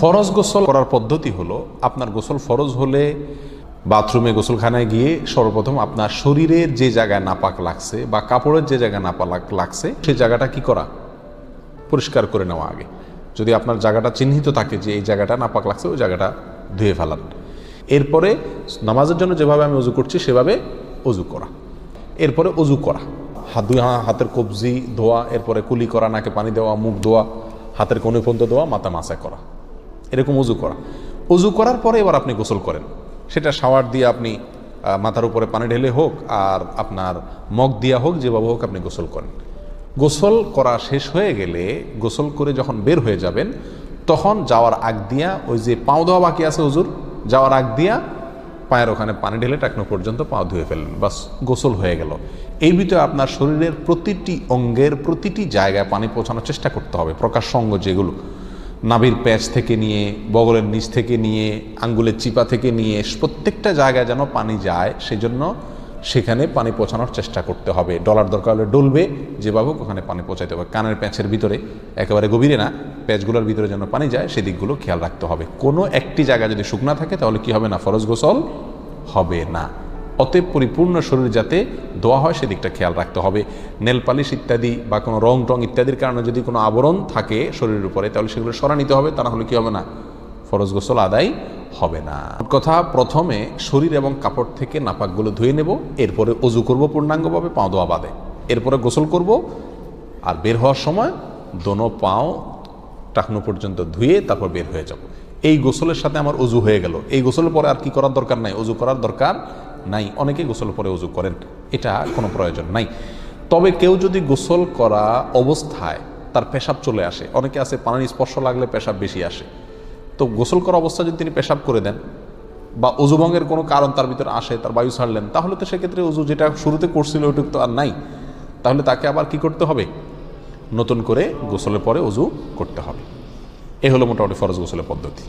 ফরজ গোসল করার পদ্ধতি হলো, আপনার গোসল ফরজ হলে বাথরুমে গোসলখানায় গিয়ে সর্বপ্রথম আপনার শরীরের যে জায়গায় নাপাক লাগছে বা কাপড়ের যে জায়গায় নাপাক লাগছে সেই জায়গাটা কি করা, পরিষ্কার করে নেওয়া আগে। যদি আপনার জায়গাটা চিহ্নিত থাকে যে এই জায়গাটা নাপাক লাগছে, ওই জায়গাটা ধুয়ে ফেলান। এরপরে নামাজের জন্য যেভাবে আমি অজু করছি সেভাবে অজু করা। এরপরে অজু করা, হাতের কবজি ধোয়া, এরপরে কুলি করা, নাকে পানি দেওয়া, মুখ ধোয়া, হাতের কোণে পর্যন্ত ধোয়া, মাথা মাসা করা, এরকম অজু করা। অজু করার পরে এবার আপনি গোসল করেন। সেটা শাওয়ার দিয়ে আপনি মাথার উপরে পানি ঢেলে হোক আর আপনার মগ দিয়া হোক, যেভাবে হোক আপনি গোসল করেন। গোসল করা শেষ হয়ে গেলে, গোসল করে যখন বের হয়ে যাবেন, তখন যাওয়ার আগ দিয়া ওই যে পাও ধোয়া বাকি আছে হুজুর, যাওয়ার আগ দিয়া পায়ের ওখানে পানি ঢেলে টাকনো পর্যন্ত পাও ধুয়ে ফেললেন, বাস গোসল হয়ে গেল। এই ভিতরে আপনার শরীরের প্রতিটি অঙ্গের প্রতিটি জায়গায় পানি পৌঁছানোর চেষ্টা করতে হবে। প্রকাশ্য অঙ্গ যেগুলো, নাভির প্যাচ থেকে নিয়ে, বগলের নিচ থেকে নিয়ে, আঙ্গুলের চিপা থেকে নিয়ে, প্রত্যেকটা জায়গায় যেন পানি যায়, সেজন্য সেখানে পানি পৌঁছানোর চেষ্টা করতে হবে। ডলার দরকার হলে ডলবে, যেভাবে ওখানে পানি পৌঁছাতে হবে। কানের প্যাঁচের ভিতরে, একেবারে গভীরে না, প্যাচগুলোর ভিতরে যেন পানি যায় সেদিকগুলো খেয়াল রাখতে হবে। কোনো একটি জায়গা যদি শুকনা থাকে তাহলে কি হবে না, ফরজ গোসল হবে না। অতএব পরিপূর্ণ শরীর যাতে ধোয়া হয় সেদিকটা খেয়াল রাখতে হবে। নেল পালিশ ইত্যাদি বা কোনো রং টং ইত্যাদির কারণে যদি কোনো আবরণ থাকে শরীরের উপরে, তাহলে সেগুলো সরা নিতে হবে, তা না হলে কি হবে না, ফরজ গোসল আদায় হবে না। কথা, প্রথমে শরীর এবং কাপড় থেকে নাপাকগুলো ধুয়ে নেব, এরপরে অজু করব পূর্ণাঙ্গভাবে, পাও ধোয়া বাদে, এরপরে গোসল করব। আর বের হওয়ার সময় দোনো পাও টাকনো পর্যন্ত ধুয়ে তারপর বের হয়ে যাব। এই গোসলের সাথে আমার অজু হয়ে গেল। এই গোসলের পরে আর কি করার দরকার নাই, অজু করার দরকার নাই। অনেকে গোসলের পরে অজু করেন, এটা কোনো প্রয়োজন নাই। তবে কেউ যদি গোসল করা অবস্থায় তার পেশাব চলে আসে, অনেকে আছে পানির স্পর্শ লাগলে পেশাব বেশি আসে, তো গোসল করা অবস্থায় যদি তিনি পেশাব করে দেন বা অজুভঙ্গের কোনো কারণ তার ভিতরে আসে, তার বায়ু ছাড়লেন, তাহলে তো সেক্ষেত্রে অজু যেটা শুরুতে করছিল ওইটুক তো আর নাই। তাহলে তাকে আবার কি করতে হবে, নতুন করে গোসলের পরে অজু করতে হবে। এ হলো মোটামুটি ফরজ গোসলের পদ্ধতি।